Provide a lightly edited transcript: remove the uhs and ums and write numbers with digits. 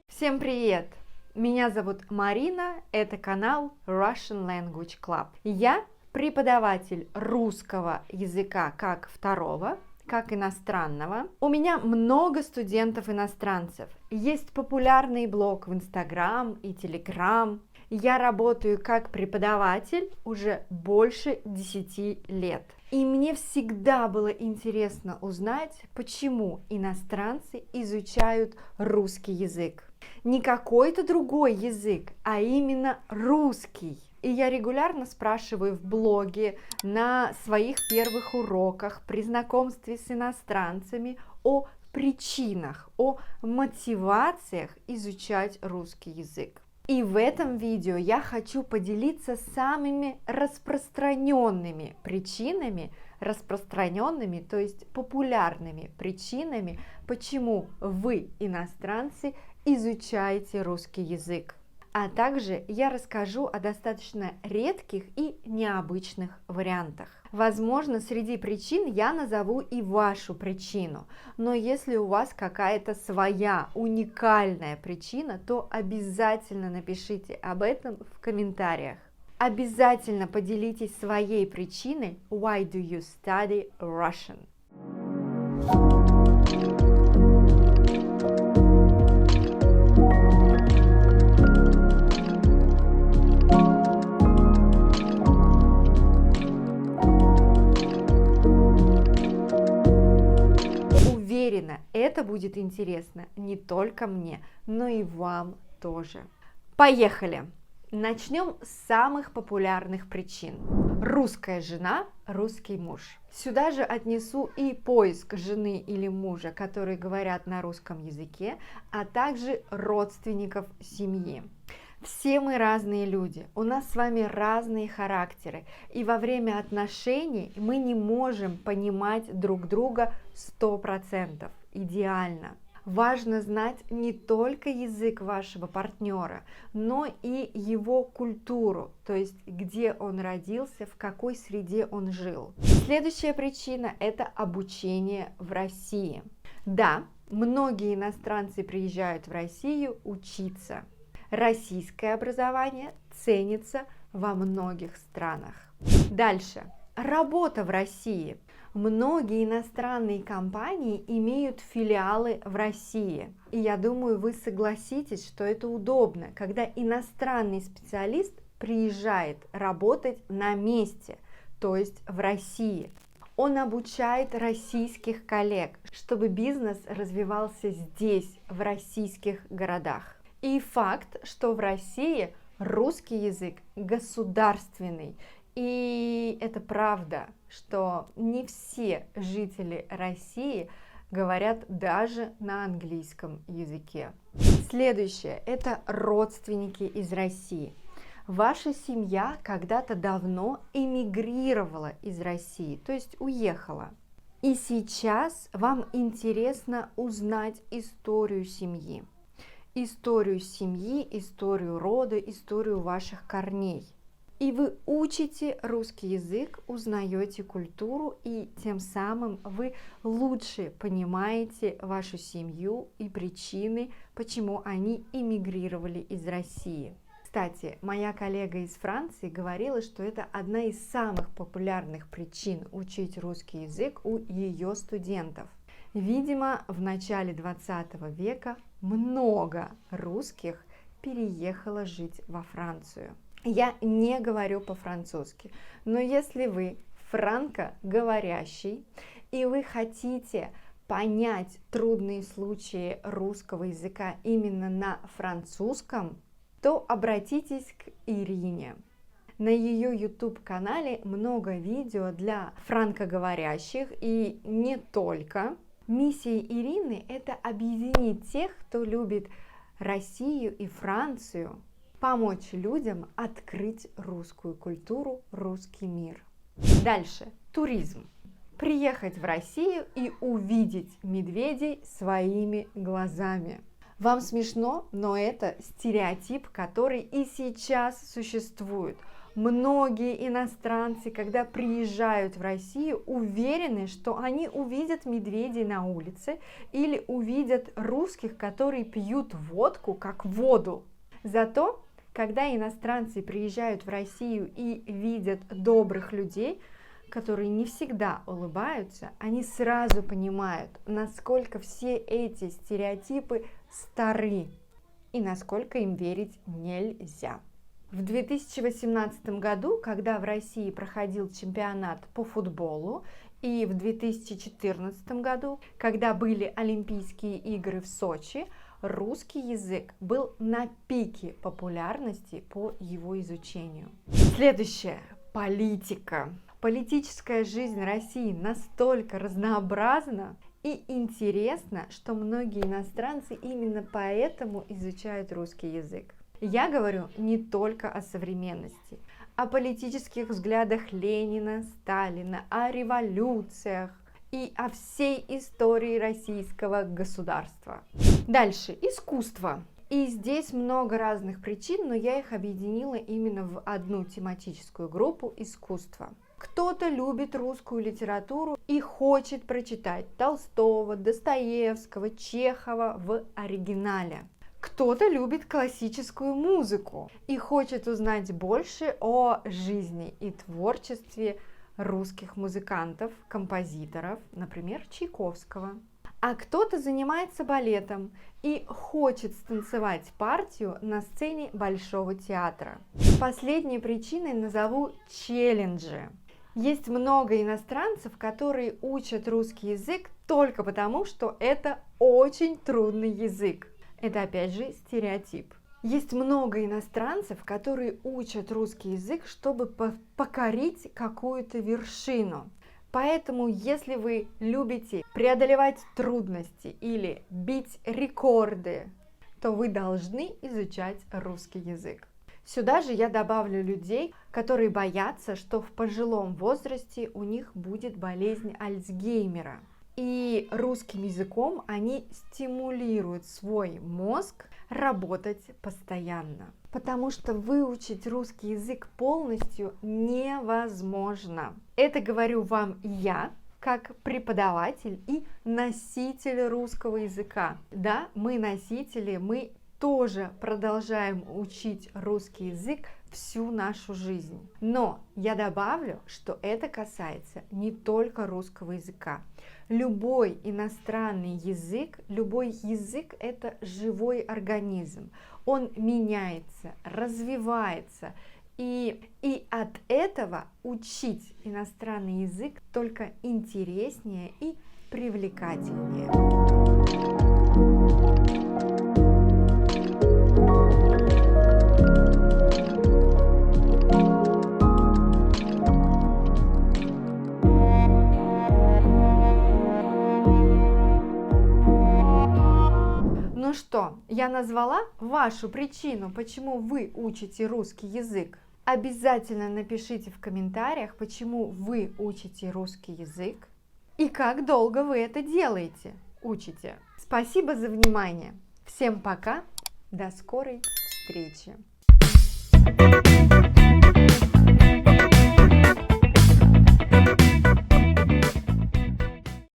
Всем привет! Меня зовут Марина, это канал Russian Language Club. Я преподаватель русского языка как второго, как иностранного. У меня много студентов-иностранцев. Есть популярный блог в Instagram и Telegram. Я работаю как преподаватель уже больше 10 лет. И мне всегда было интересно узнать, почему иностранцы изучают русский язык. Не какой-то другой язык, а именно русский. И я регулярно спрашиваю в блоге, на своих первых уроках, при знакомстве с иностранцами о причинах, о мотивациях изучать русский язык. И в этом видео я хочу поделиться самыми распространенными причинами, то есть популярными причинами, почему вы, иностранцы, изучаете русский язык. А также я расскажу о достаточно редких и необычных вариантах. Возможно, среди причин я назову и вашу причину, но если у вас какая-то своя уникальная причина, то обязательно напишите об этом в комментариях. Обязательно поделитесь своей причиной Why do you study Russian? Уверена, это будет интересно не только мне, но и вам тоже. Поехали! Начнем с самых популярных причин. Русская жена, русский муж. Сюда же отнесу и поиск жены или мужа, которые говорят на русском языке, а также родственников семьи. Все мы разные люди, у нас с вами разные характеры, и во время отношений мы не можем понимать друг друга 100%, идеально. Важно знать не только язык вашего партнера, но и его культуру, то есть где он родился, в какой среде он жил. Следующая причина – это обучение в России. Да, многие иностранцы приезжают в Россию учиться. Российское образование ценится во многих странах. Дальше. Работа в России. Многие иностранные компании имеют филиалы в России. И я думаю, вы согласитесь, что это удобно, когда иностранный специалист приезжает работать на месте, то есть в России. Он обучает российских коллег, чтобы бизнес развивался здесь, в российских городах. И факт, что в России русский язык государственный. И это правда, что не все жители России говорят даже на английском языке. Следующее – это родственники из России. Ваша семья когда-то давно эмигрировала из России, то есть уехала. И сейчас вам интересно узнать историю семьи. Историю семьи, историю рода, историю ваших корней. И вы учите русский язык, узнаете культуру, и тем самым вы лучше понимаете вашу семью и причины, почему они эмигрировали из России. Кстати, моя коллега из Франции говорила, что это одна из самых популярных причин учить русский язык у ее студентов. Видимо, в начале 20 века много русских переехало жить во Францию. Я не говорю по-французски, но если вы франкоговорящий и вы хотите понять трудные случаи русского языка именно на французском, то обратитесь к Ирине. На ее YouTube-канале много видео для франкоговорящих и не только. Миссия Ирины – это объединить тех, кто любит Россию и Францию, помочь людям открыть русскую культуру, русский мир. Дальше. Туризм. Приехать в Россию и увидеть медведей своими глазами. Вам смешно, но это стереотип, который и сейчас существует. Многие иностранцы, когда приезжают в Россию, уверены, что они увидят медведей на улице или увидят русских, которые пьют водку как воду. Зато, когда иностранцы приезжают в Россию и видят добрых людей, которые не всегда улыбаются, они сразу понимают, насколько все эти стереотипы стары и насколько им верить нельзя. В 2018 году, когда в России проходил чемпионат по футболу, и в 2014 году, когда были Олимпийские игры в Сочи, русский язык был на пике популярности по его изучению. Следующее. Политика. Политическая жизнь России настолько разнообразна и интересна, что многие иностранцы именно поэтому изучают русский язык. Я говорю не только о современности, о политических взглядах Ленина, Сталина, о революциях и о всей истории российского государства. Дальше. Искусство. И здесь много разных причин, но я их объединила именно в одну тематическую группу – искусство. Кто-то любит русскую литературу и хочет прочитать Толстого, Достоевского, Чехова в оригинале. Кто-то любит классическую музыку и хочет узнать больше о жизни и творчестве русских музыкантов, композиторов, например, Чайковского. А кто-то занимается балетом и хочет станцевать партию на сцене Большого театра. Последней причиной назову челленджи. Есть много иностранцев, которые учат русский язык только потому, что это очень трудный язык. Это опять же стереотип. Есть много иностранцев, которые учат русский язык, чтобы покорить какую-то вершину. Поэтому, если вы любите преодолевать трудности или бить рекорды, то вы должны изучать русский язык. Сюда же я добавлю людей, которые боятся, что в пожилом возрасте у них будет болезнь Альцгеймера. И русским языком они стимулируют свой мозг работать постоянно. Потому что выучить русский язык полностью невозможно. Это говорю вам я, как преподаватель и носитель русского языка. Да, мы носители, мы тоже продолжаем учить русский язык всю нашу жизнь. Но я добавлю, что это касается не только русского языка. Любой иностранный язык, любой язык – это живой организм. Он меняется, развивается. И от этого учить иностранный язык только интереснее и привлекательнее. Ну что, я назвала вашу причину, почему вы учите русский язык. Обязательно напишите в комментариях, почему вы учите русский язык и как долго вы это делаете, учите. Спасибо за внимание. Всем пока, до скорой встречи.